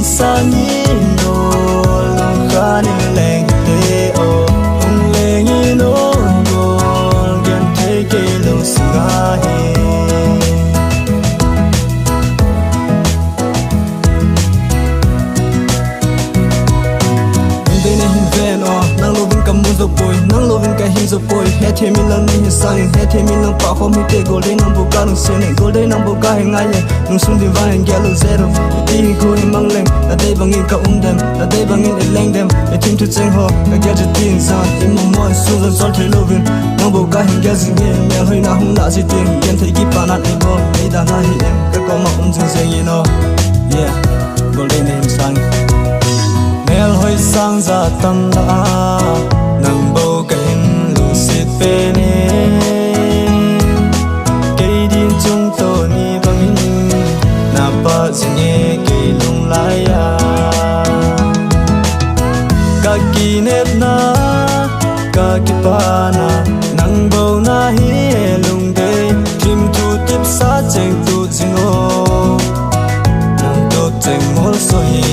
sang nhìn đồ lòng khá nên leng tê ô hùng leng in ô đồ gần thế kê lâu snga he nang lovin kam mun zo boy nang lovin ka hin zo boy he the mi lang ni sang he the mi lang pa khom te golden nang bu ka nang sen golden nang bu ka he ngai ye nung sun din van gelo zero ti ko ni mang leng na dei bangin ka dem na dei bangin e leng dem e tim tu cheng ho ka ga je tin san im mo mo su zo sol the lovin nang bu ka hin ga zin ye me hoi na hung la si tin ken thei ki pa na e bo e da na hi em ka ko ma jing se ye no yeah golden name sang mel hoi sang za tam da nang bo ka hin lu sit pe ne ke din chung to ni bang na pa jing ye ke lung la ya ka ki net na ka ki pa na nang bo na hi lung de kim tu tip sa cheng tu jing o nang to cheng mol so ye